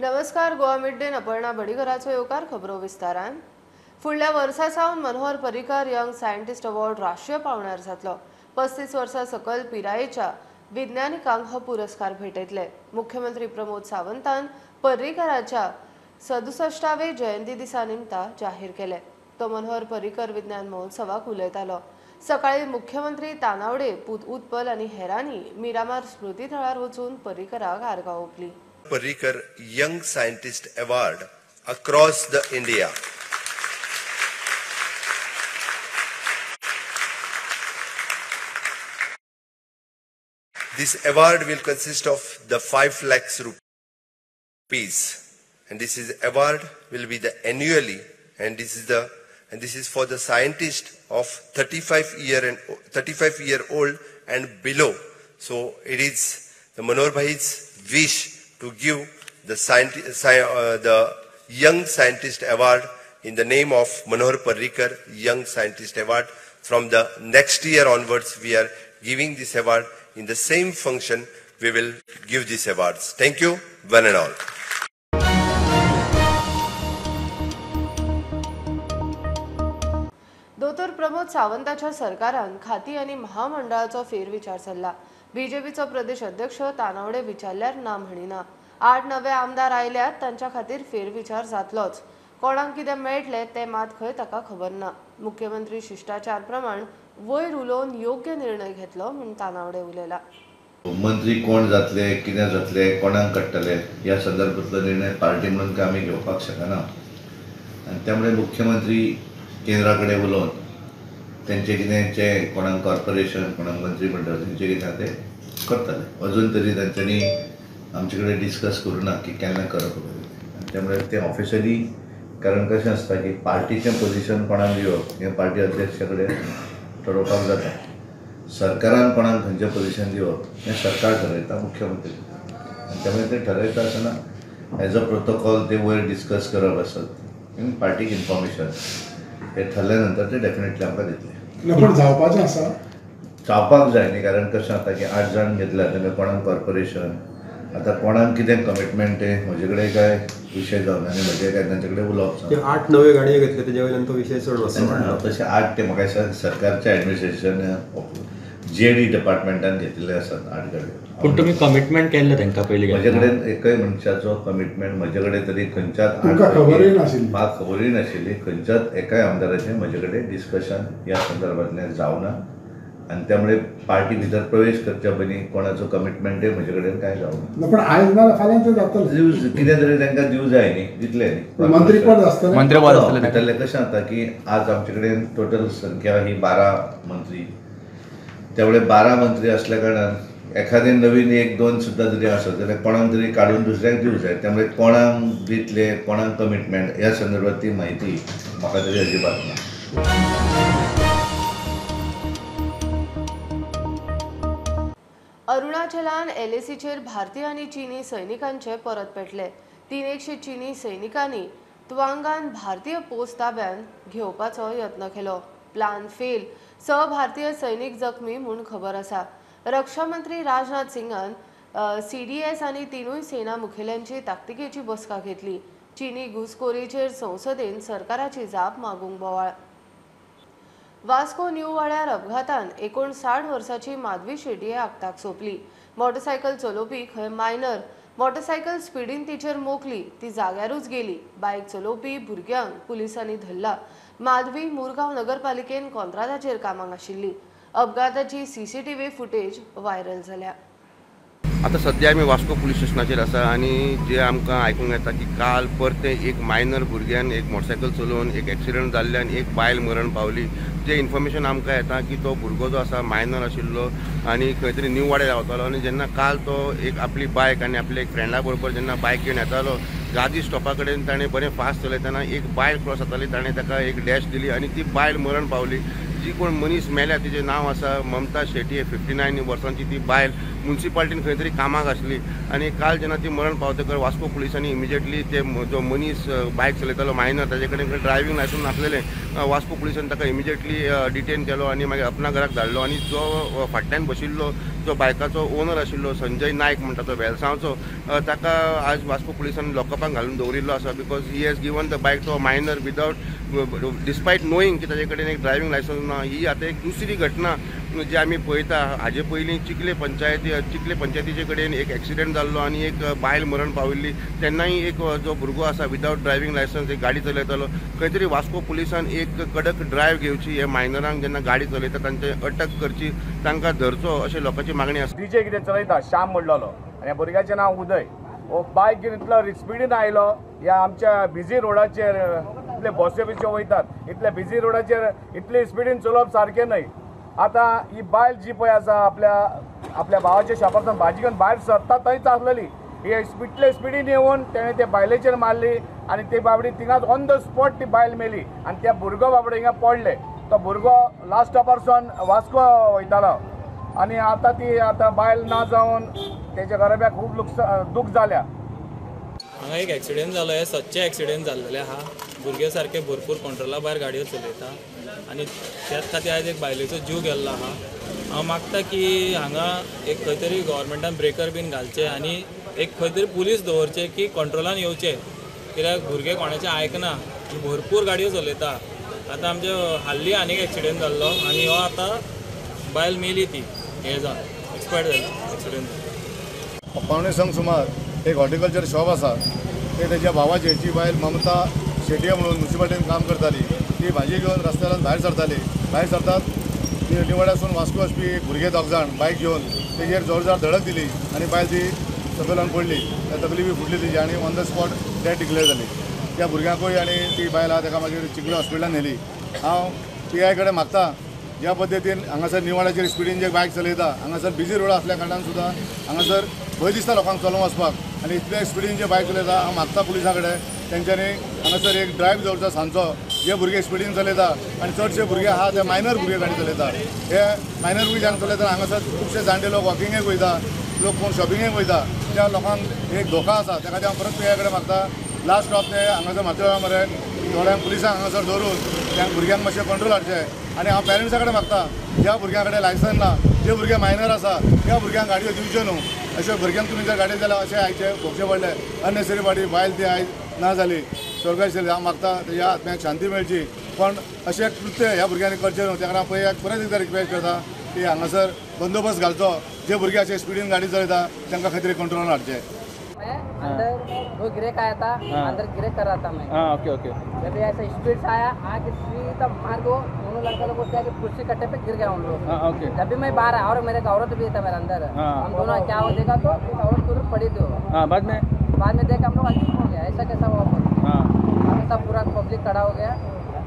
नमस्कार. Goa mid day Aparna बडीकराचो येवकार खबरो विस्तारान. फुडल्या वर्सा सावन Manohar Parrikar young scientist award राष्ट्रीय पावण्यार जातलो. 35 वर्सां सकयल पिरायेच्या विज्ञानिकांक हो पुरस्कार भेटयतले. मुख्यमंत्री प्रमोद सावंतान पर्रीकराच्या 67वे जयंती दिसा निमता जाहीर केले. तो मनोहर पर्रीकर विज्ञान महोत्सवाक उलयतालो. सकाळी मुख्यमंत्री तानावडे, उत्पल आनी हेरांनी मिरामार स्मृती थळार वचून पर्रीकराक आर्गां ओंपली. Parrikar Young Scientist Award across the India. This award will consist of the 5 lakhs rupees, and this is award will be the annually, and this is for the scientist of 35 year old and below. So it is the Manor Bhai's wish to give the Young Scientist Award in the name of Manohar Parrikar Young Scientist Award. From the next year onwards, we are giving this award in the same function. We will give these awards. Thank you, one and all. दोतोर प्रमोद सावंताच्या सरकारान खाती आनी महामंडळाचो फेरविचार चल्ला. बीजेपीचो प्रदेश अध्यक्ष तानावडे विचारल्यार ना म्हणिना. 8 नवे आमदार आयल्यात, तांच्या खातीर फेरविचार जातलोच. कोणाक कितें मेळटले ते मात खंय ताका खबर ना. मुख्यमंत्री शिष्टाचार प्रमाण वयर उलोवन योग्य निर्णय घेतलो म्हूण तानावडे उलयला. मंत्री कोण जातले, कितें जातले, कोणाक काडटले ह्या संदर्भातलो निर्णय पार्टी म्हणून काय आमी घेवपाक शकना. आनी त्यामुळे मुख्यमंत्री केंद्रा कडेन उलोवन तेंचे कितें जे कोणाक कॉर्पोरेशन, कोणाक मंत्रिमंडळ तेंचे कितें ते करतले. अजून तरी तांच्यांनी आमचे कडेन डिस्कस करूना की केन्ना करप. त्यामुळे ते ऑफिशियली, कारण कशें आसता की पार्टीचें पोजिशन कोणाक दिवप हें पार्टी अध्यक्षा कडेन ठरोवपाक जाता. सरकारान कोणाक खंयचें पोजिशन दिवप हें सरकार ठरयता, मुख्यमंत्री. आनी त्यामुळे ते ठरयता आसतना एज अ प्रोटोकॉल ते वयर डिस्कस करप आसत. पार्टीक इन्फॉर्मेशन हे ठरले नंतर ते डेफिनेटली आमकां दितले. पण जावपाचें आसा, जावपाक जाय न्ही. कारण कशें जाता की 8 जाण घेतल्या, तेन्ना कोणाक कॉर्पोरेशन, आतां कोणाक कितें कमिटमेंट आहे म्हजे कडेन काय विशय जावना आनी म्हजे काय तांचे कडेन उलोवप. 8 नवे गाडये घेतले तेजे वयल्यान तो विशय चड वचना. तशें 8 ते म्हाका दिसता सरकारच्या एडमिनिस्ट्रेशन GAD डिपार्टमेंटान घेतिल्ले आसात 8 गाडयो. पूण तुमी कमिटमेंट केल्ले तांकां पयलीं? म्हजे कडेन एकय मनशाचो कमिटमेंट म्हजे कडेन तरी खंयच्याच खबरूय नाशिल्ली, म्हाका खबरूय नाशिल्ली. खंयच्याच एकाय आमदाराचें म्हजे कडेन डिस्कशन ह्या संदर्भांतलें जावना. आनी त्यामुळे पार्टी भितर प्रवेश करच्या पयलीं कोणाचो कमिटमेंटय म्हजे कडेन काय जावना. पण आयज ना फाल्यां ते जातलें. कितें तरी तांकां दिवं जाय न्ही, दितले न्ही. मंत्रीपद आसतलें. कशें जाता की आज आमचे कडेन टोटल संख्या ही 12 मंत्री. त्यामुळे 12 मंत्री असल्या कारणान एखादे नवीन 1-2 सुद्दां जरी आसत जाल्यार कोणाक तरी काडून दुसऱ्याक दिवं जाय. त्यामुळे कोणाक दितले, कोणाक कमिटमेंट ह्या संदर्भात ती म्हायती म्हाका तरी अजिबात ना. अरुणाचलान LACचेर भारतीय आनी चीनी सैनिकांचे परत पेटले. 300 चीनी सैनिकांनी त्वांगान भारतीय पोस्ट ताब्यात घेवपाचो यत्न केलो. Plan fail. 6 भारतीय सैनिक जखमी म्हूण खबर आसा. रक्षा मंत्री राजनाथ सिंगान CDS आनी 3 सेना मुखेल्यांची ताकतिकेची बसका घेतली. चीनी घुसखोरीचेर संसदेन सरकाराची जाप मागूंक बोवाळ. वास्को न्यू वाड्यार अपघातान 59 वर्साची माधवी शेटये आगताक सोंपली. मोटरसायकल चलोवपी खंय मायनर मोटरसायकल स्पिडीन तिचेर मोखली, ती जाग्यारूच गेली. बायक चलोवपी भुरग्यांक पुलिसांनी धरला. माधवी मुरगांव नगरपालिकेन कोंत्रादाचेर कामाक आशिल्ली. अपघाताची CCTV फुटेज व्हायरल जाल्या. आता सध्या आमी वास्को पुलीस स्टेशनाचेर आसा आनी जे आमकां आयकूंक येता की काल परते एक मायनर भुरग्यान एक मोटरसायकल चलोवन एक एक्सिडंट जाल्ल्यान एक बायल मरण पावली. जे इन्फॉर्मेशन आमकां येता की तो भुरगो जो आसा मायनर आशिल्लो आनी खंय तरी न्यू वाड्यार रावतालो आनी जेन्ना काल तो एक आपली बायक आनी आपल्या एक फ्रेंडा बरोबर जेन्ना बायक घेवन येतालो, गादी स्टॉपा कडेन ताणें बरें फास्ट चलयतना एक बायल क्रॉस जाताली, ताणें ताका एक डॅश दिली आनी ती बायल मरण पावली. जी कोण मनीस मेल्या तिचें नांव आसा ममता शेटये, 59 वर्सांची ती बायल. म्युन्सिपाल्टीन खंय तरी कामाक आसली आनी काल जेन्ना ती मरण पावतकर वास्को पुलिसांनी इमिजिएटली ते जो मनीस बायक चलयतालो मायनर ताजे कडेन ड्रायव्हिंग लायसन्स नासलेलें वास्को पुलिसान ताका इमिजिएटली डिटेन केलो आनी मागीर अपना घराक धाडलो आनी जो फाटल्यान बशिल्लो जो बायकाचो ओनर आशिल्लो संजय नायक म्हणटा तो वेलसांवचो ताका आज वास्को पुलिसान लॉकअपान घालून दवरिल्लो आसा because he has given the bike to a minor without despite knowing की ताजे कडेन एक ड्रायव्हिंग लायसन्स ना. ही आतां एक दुसरी घटना जी आमी पळयता. हाजे पयलीं चिखले पंचायतीचे कडेन एक एक्सिडेंट जाल्लो आनी एक बायल मरण पाविल्ली तेन्नाय एक जो भुरगो आसा विदाउट ड्रायव्हिंग लायसन्स एक गाडी चलयतालो. खंय तरी वास्को पुलिसान एक कडक ड्रायव्ह घेवची हे मायनरांक जेन्ना गाडी चलयता तांचे अटक करची तांकां धरचो अशी लोकांची मागणी आसा. डीजे कितें चलयता श्याम म्हणलोलो आनी ह्या भुरग्याचें नांव उदय. हो बायक घेवन इतलो स्पिडीन आयलो ह्या आमच्या बिझी रोडाचेर इतले बसी बिच्यो वयतात इतले बिझी रोडाचेर इतले स्पिडीन चलोवप सारकें न्हय. आतां ही बायल जी पळय आसा आपल्या भावाच्या शॉपारसून भाजी घेवन भायर सरता थंयच आसलेली. ही इतले स्पिडीन येवन तेणें ते बायलेचेर मारली आनी ते बाबडी थिंगाच ऑन द स्पॉट ती बायल मेली आनी त्या भुरगो बाबडे हिंगा पडले. तो भुरगो लास्ट स्टॉपारसून वास्को वयतालो आनी आतां बायल ना जावन तेच्या घराब्याक खूब दूख जाल्या. हांगा एक एक्सिडेंट जालो. हे सच्चे एक्सिडेंट जाल्लेले आहा. भुरगे सारके भरपूर कंट्रोला भायर गाडयो चलयता आनी त्याच खातीर आयज एक बायलेचो जीव गेल्लो आहा. हांव मागता की हांगा एक खंय तरी गव्हर्मेंटान ब्रेकर बीन घालचे आनी एक खंय तरी पुलीस दवरचे की कंट्रोलान येवचे कित्याक भुरगे कोणाचें आयकना भरपूर गाडयो चलयता. आतां आमचे हाल्ली आनी एक एक्सिडेंट जाल्लो आनी हो आतां बायल मेली ती हे जावन एक्सपायर्ड जाली एक्सिडेंट. पावणे संक सुमार एक हॉर्टिकल्चर शॉप आसा ते तेज्या भावाची जी बायल ममता शेटये म्हणून म्युन्सिपाल्टीन काम करताली ती भाजी घेवन रस्त्यार भायर सरताली. भायर सरतात ती निवाड्यासून वास्को वचपी एक भुरगे दोग जाण बायक घेवन तेजेर जोर धडक दिली आनी बायल ती सकयलान पडली. त्या तकली बी फुटली तिची आनी on the spot death declare जाली. त्या भुरग्यांकूय आनी ती बायल आहा ताका मागीर चिखले हॉस्पिटलान व्हेली. हांव PI कडेन मागता ज्या पद्दतीन हांगासर निवाड्याचेर स्पिडीन जे बायक चलयता हांगासर बिझी रोड आसल्या कारणान सुद्दां हांगासर भंय दिसता लोकांक चलोवंक वचपाक आनी इतले स्पिडीन जे बायक चलयता हांव मागता पुलिसां कडेन तेंच्यांनी हांगासर एक ड्रायव्ह दवरता सांजचो जे भुरगे स्पिडीन चलयता आनी चडशे भुरगे आहा ते मायनर भुरगे गाडी चलयता. हे मायनर भुरगे जेन्ना चलयता हांगासर खुबशे जाणटे लोक वॉकिंगेक वयता लोक कोण शॉपिंगेक वयता त्या लोकांक एक धोका आसा. त्या खातीर हांव परत PI कडेन मागता लास्ट स्टॉप ते हांगासर माथेरान मरेन थोड्यांक पुलिसांक हांगासर दवरून त्या भुरग्यांक मातशें कंट्रोल हाडचें. आनी हांव पेरंट्सां कडेन मागता ज्या भुरग्यां कडेन लायसन ना जे भुरगे मायनर आसा त्या भुरग्यांक गाडयो दिवच्यो न्हू. अशा भुरग्यांक तुमी जर गाडयो जाल्यार अशें आयचे भोगचे पडले अननेसरी बाडी बायल ती आयज ना जाली स्वर्गाची. हांव मागता तेज्या आत्म्याक शांती मेळची पण अशें कृत्य ह्या भुरग्यांनी करचें न्हू. त्या खातीर परत एकदां रिक्वेस्ट करता की हांगासर बंदोबस्त घालचो जे भुरगे अशे स्पिडीन गाडी चलयता तांकां खंय तरी कंट्रोलान हाडचें. अंदर वो गिरे का आया था अंदर गिरे कर रहा था मैं. ओके जब ऐसा स्पीड से आया आके सीधा मार दो दोनों लड़का लोग क्या कि कुर्सी कट्टे पे गिर गया उन लोग. जब भी मैं बाहर आया और मेरे औरत भी था मेरे अंदर हम दोनों क्या हो देखा तो औरत उधर पड़ी थी. बाद में देखा हम लोग अजीब हो गया ऐसा कैसा हुआ. सब पूरा पब्लिक खड़ा हो गया.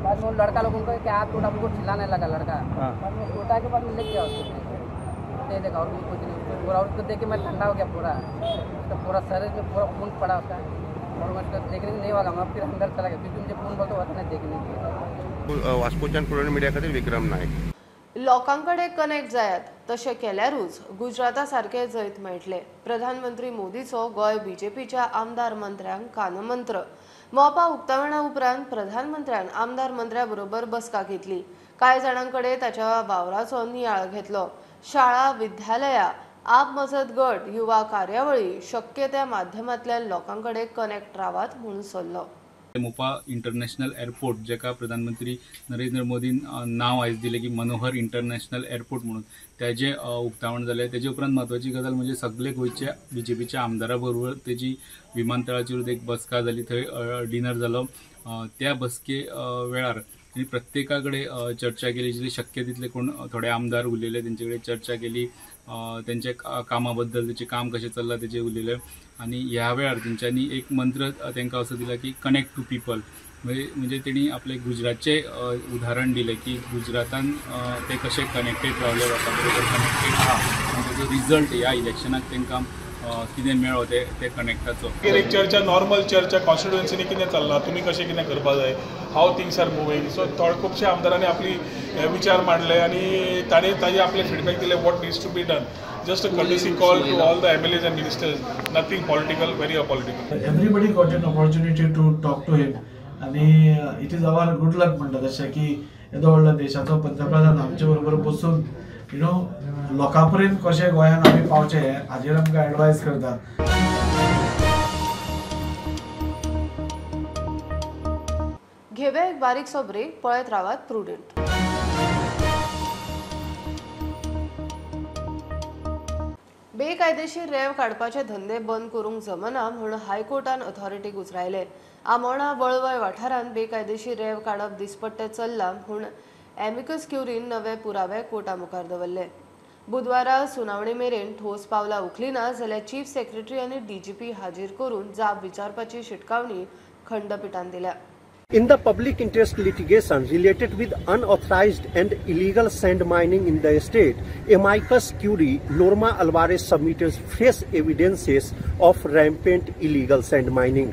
बाद में वो लड़का लोग उनको क्या हाथ टूटा हमको चिल्लाने लगा लड़का. बाद में टूटा के बाद में लेके गया उसको देखा और कुछ नहीं पूरा उसको देख के मैं ठंडा हो गया पूरा शरीर में पूरा खून पड़ा उसका और मैं उसको देखने नहीं वाला मैं फिर अंदर चला गया क्योंकि मुझे खून बोलतो वाचना देखने. वास्कोच्यान पुणे मिडिया खातीर विक्रम नायक. लोकांकडे कनेक्ट जायात तशें केल्यारूच गुजराता सारखे जैत मेळटले. प्रधानमंत्री मोदीचो गोंय BJPच्या आमदार मंत्र्यांक कानमंत्र. मोपा उक्तावणा उपरांत प्रधानमंत्र्यान आमदार मंत्र्या बरोबर बसका घेतली. कांय जाणांकडे ताच्या वावराचो नियाळ घेतलो. शाळा विद्यालया आप मजत गट युवा कार्यावळी शक्य त्या माध्यमांतल्यान लोकांकडे कनेक्ट रावात म्हणून सल्लो. मोपा इंटरनॅशनल एअरपोर्ट जेका प्रधानमंत्री नरेंद्र मोदीन नाव आयज दिले की मनोहर इंटरनॅशनल एअरपोर्ट म्हणून त्याचे उक्तावण जाले. तेजे उपरांत महत्वाची गजाल म्हणजे सगळे गोंयच्या BJPच्या आमदारा बरोबर तेजी विमानतळाचेर एक बसका जाली थंय डिनर जालो. त्या बसके वेळार आणि प्रत्येकाकडे चर्चा केली जितले शक्य तितले कोण थोडे आमदार उरलेले तेंचे कडेन चर्चा केली. त्यांचे कामाबद्दल त्याचे काम कशें चल्लां तेचे उलयले आनी ह्या वेळार तेंच्यांनी एक मंत्र तांकां असो दिला की कनेक्ट टू पीपल. म्हणजे तेणी आपले गुजरातचे उदाहरण दिले की गुजरातान ते कशे कनेक्टेड रावले लोकां बरोबर कनेक्टेड आहा आनी तेजो रिजल्ट ह्या इलेक्शनाक तांकां कितें मेळ्ळो ते कनेक्टाचो. एक चर्चा नॉर्मल चर्चा कॉन्स्टिट्युएन्सीनी कितें चल्लां तुमी कशें कितें करपा जाय हाव थिंग्स आर मुवींग. सो खुबशे आमदारांनी आपली विचार मांडले आनी ताणें ताजे आपले फिडबॅक दिले what needs to be done. just a courtesy call to all the MLAs and ministers, nothing political, very apolitical. Everybody got an opportunity to talk to him. आणि इट इज आवर गुड लक म्हणटा तशें की येदो व्हडलो देशाचो पंतप्रधान आमचे बरोबर बसून लोकां पर्यंत कशें गोंयान आमी पावचे हाजेर आमकां एडवायस करतात. घेऊया एक बारीकसो ब्रेक, पळयत रावात प्रुडंट. बेकायदेशीर रेंव काडपाचे धंदे बंद करूंक जमना म्हूण हायकोर्टान अथॉरिटीक उजरायले. आमोणा वळवय वाठारांत बेकायदेशीर रेंव काडप दिसपट्टे चल्लां म्हूण एमिकस क्युरीन नवे पुरावे कोर्टा मुखार दवरले. बुधवारा सुनावणी मेरेन ठोस पावलां उखली ना जाल्यार चीफ सेक्रेटरी आनी DGP हाजीर करून जाप विचारपाची शिटकावणी खंडपीठान दिल्या. In the public interest litigation related with unauthorized and illegal sand mining in the state, amicus curiae Norma Alvarez submitted fresh evidences of rampant illegal sand mining.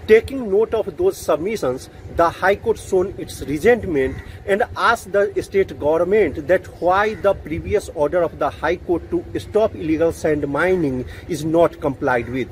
Taking note of those submissions, the High Court shown its resentment and asked the state government that why the previous order of the High Court to stop illegal sand mining is not complied with.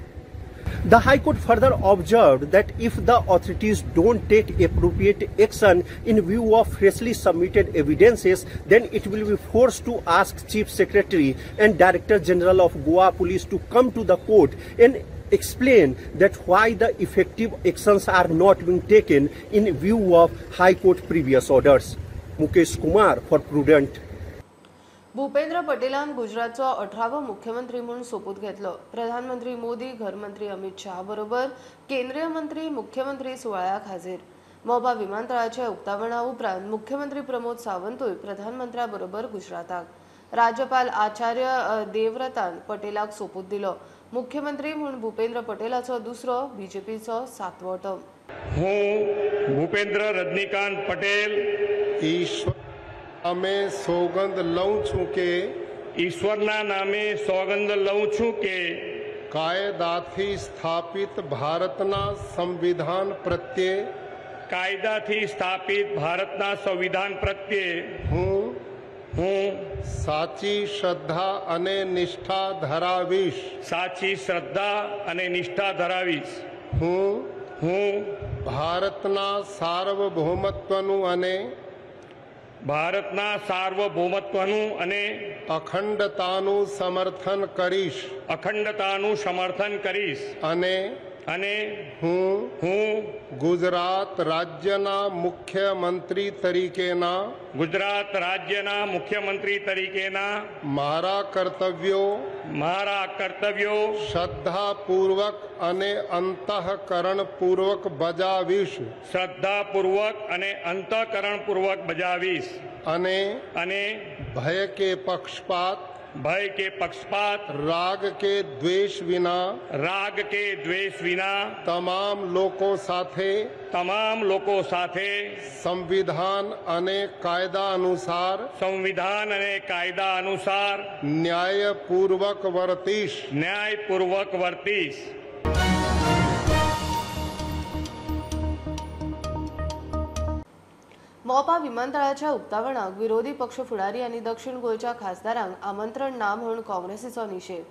The High Court further observed that if the authorities don't take appropriate action in view of freshly submitted evidences, then it will be forced to ask Chief Secretary and Director General of Goa Police to come to the court and explain that why the effective actions are not being taken in view of High Court previous orders. Mukesh Kumar for Prudent. Bhupendra पटेलान गुजरातचो 18वो मुख्यमंत्री म्हणून सोपूत घेतलो. प्रधानमंत्री मोदी, गृहमंत्री अमित शाह बरोबर केंद्रीय मंत्री मुख्यमंत्री सुवाळ्याक हाजीर. मोपा विमानतळाचे उक्तावणा उपरांत मुख्यमंत्री प्रमोद सावंतूय प्रधानमंत्र्या बरोबर गुजराताक. राज्यपाल आचार्य देवव्रतान पटेलाक सोपूत दिलो. मुख्यमंत्री म्हणून भूपेंद्र पटेलाचो दुसरो, बीजेपीचो 7वो टर्म. हूँ भूपेंद्र रजनीकांत पटेल અમે સોગંદ લઉં છું કે ઈશ્વરના નામે સોગંદ લઉં છું કે કાયદાથી સ્થાપિત ભારતના સંવિધાન પ્રત્યે કાયદાથી સ્થાપિત ભારતના સંવિધાન પ્રત્યે હું સાચી શ્રદ્ધા અને નિષ્ઠા ધરાવીશ. સાચી શ્રદ્ધા અને નિષ્ઠા ધરાવીશ. હું ભારતના સાર્વભૌમત્વનું અને ભારતના સાર્વભૌમત્વનું અને અખંડતાનું સમર્થન કરીશ. અખંડતાનું સમર્થન કરીશ. અને હું ગુજરાત રાજ્યના મુખ્યમંત્રી તરીકેના મારા કર્તવ્યો શ્રદ્ધાપૂર્વક અને અંતઃકરણપૂર્વક બજાવીશ. અને ભય કે પક્ષપાત राग के द्वेष विना तमाम लोगों साथे संविधान अने कायदा अनुसार न्यायपूर्वक वर्तीश. मोपा विमानतळाच्या उक्तावणाक विरोधी पक्ष फुडारी आणि दक्षिण गोंयच्या खासदारांक आमंत्रण ना म्हणून काँग्रेसीचो निषेध.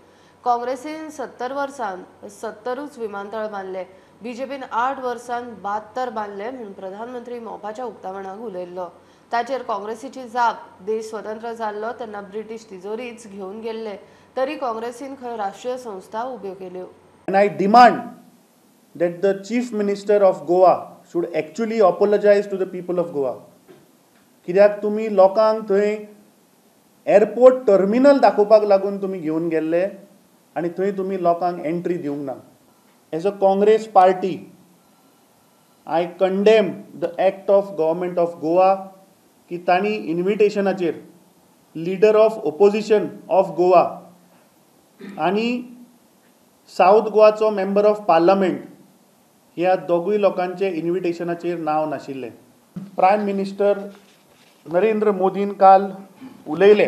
काँग्रेसीन 70 वर्सांत 70च विमानतळ बांदले. बीजेपीन 8 वर्सांत 72 बांदले म्हणून प्रधानमंत्री मोपाच्या उक्तावणाक उलयल्लो. ताचेर काँग्रेसीची जाप देश स्वतंत्र जाल्लो तेन्ना ब्रिटीश तिजोरीच घेवन गेल्ले तरी काँग्रेसीन खंय राष्ट्रीय संस्था उब्यो केल्यो. And I demand that the Chief Minister of Goa should actually apologize to the people of Goa. कित्याक तुमी लोकांक थंय एअरपोर्ट टर्मिनल दाखोवपाक लागून तुमी घेवन गेल्ले आनी थंय तुमी लोकांक एंट्री दिवंक ना. As a Congress party I condemn the act of government of Goa की तांणी इन्विटेशनाचेर leader of opposition of Goa आनी साऊथ गोवाचो मेंबर ऑफ पार्लमेंट ह्या दोगूय लोकांचे इन्विटेशनाचेर नांव नाशिल्लें. प्रायम मिनिस्टर नरेंद्र मोदीन काल उलयले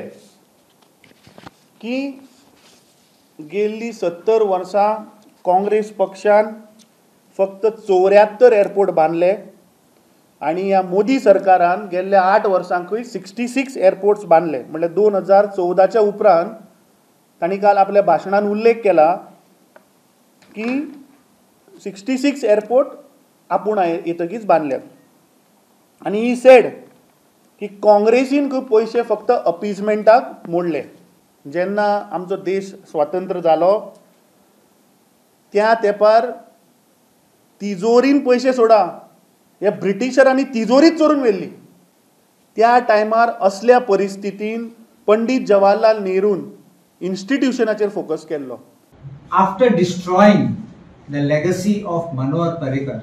की गेल्ली 70 वर्सां काँग्रेस पक्षान फक्त 74 एअरपोर्ट बांदले आनी ह्या मोदी सरकारान गेल्ल्या 8 वर्सांकूय 66 एअरपोर्ट्स बांदले. म्हणल्यार 2014च्या उपरांत तांणी काल आपल्या भाशणान उल्लेख केला की 66 एअरपोर्ट आपूण येतकीच बांदल्यात. आनी ही सेड की काँग्रेसीन खूब पयशे फक्त अपीजमेंटाक मोडले. जेन्ना आमचो देश स्वतंत्र जालो त्या तेंपार तिजोरीन पयशे सोडा, ह्या ब्रिटिशरांनी तिजोरीच चोरून व्हेल्ली. त्या टायमार असल्या परिस्थितीन पंडीत जवाहरलाल नेरून इन्स्टिट्यूशनाचेर फोकस केल्लो. After destroying the legacy of Manohar Parrikar,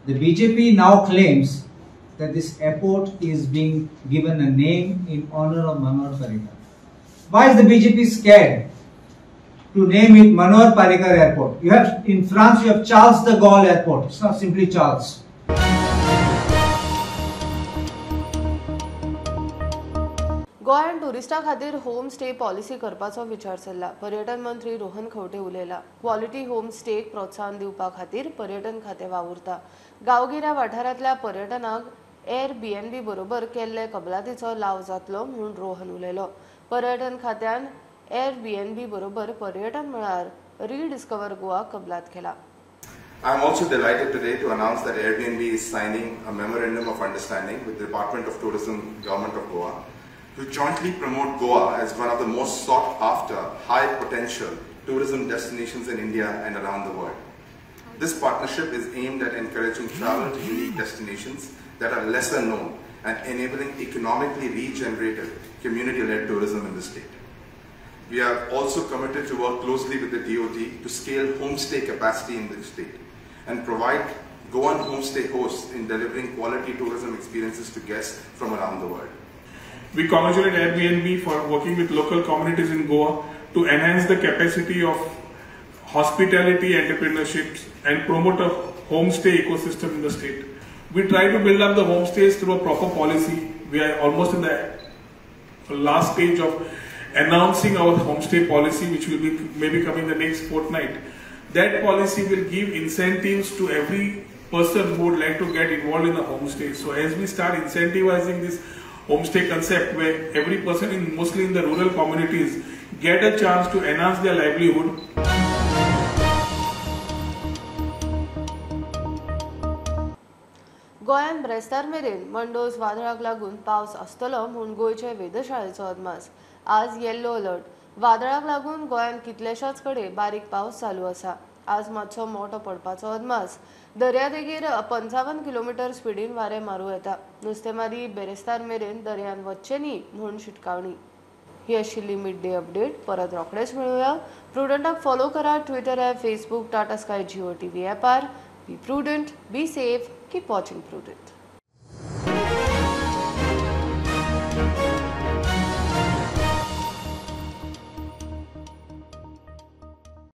the BJP now claims that this airport is being given a name in honor of Manohar Parrikar. Why is the BJP scared to name it Manohar Parrikar Airport? You have in France you have Charles de Gaulle Airport. It's not simply Charles. गोंयांत टुरिस्टां खातीर home stay policy करपाचो विचार चल्ला. पर्यटन मंत्री रोहन खंवटे उलयला. Quality home stay प्रोत्साहन दिवपा खातीर पर्यटन खातें वावुरता. गांवगिऱ्या वाठारांतल्या पर्यटनाक एअरबीएनबी बरोबर केल्ले कबलातीचो लाव जातलो म्हूण रोहन उलयलो. पर्यटन खात्यान एअरबीएनबी बरोबर पर्यटन मळार रिडिस्कवर गोवा कबलात केला. I am also delighted today to announce that Airbnb is signing a memorandum of understanding with the Department of Tourism, Government of Goa, to jointly promote Goa as one of the most sought after, high potential tourism destinations in India and around the world. This partnership is aimed at encouraging travel to unique destinations that are lesser known and enabling economically regenerative, community-led tourism in the state. We are also committed to work closely with the DOT to scale homestay capacity in the state and provide Goan homestay hosts in delivering quality tourism experiences to guests from around the world. We congratulate Airbnb for working with local communities in Goa to enhance the capacity of hospitality entrepreneurships and promote a homestay ecosystem in the state. We try to build up the homestays through a proper policy. We are almost in the last stage of announcing our homestay policy, which will be maybe coming the next fortnight. That policy will give incentives to every person who would like to get involved in a homestay. So as we start incentivizing this homestay concept, where every person mostly in the rural communities get a chance to enhance their livelihood. गोंयांत ब्रेस्तार मेरेन मंडोज वादळाक लागून पावस आसतलो म्हूण गोंयचे वेधशाळेचो अदमास. आज yellow alert. वादळाक लागून गोंयांत कितलेशाच कडेन बारीक पावस चालू आसा. आज मातसो मोठो पडपाचो अदमास. दर्यादेगेर 55 किलोमीटर स्पीडीन वारें मारूं येता. नुस्तेमारी बेरेस्तार मेरेन दर्यान वच्चें न्ही म्हूण शिटकावणी. ही आशिल्ली मिड डे अपडेट. परत रोखडेच मेळुया. प्रुडंटाक फॉलो करा. Twitter app, Facebook, Tata Sky, Jio TV ॲपार. Be Prudent, be safe, keep watching prudent.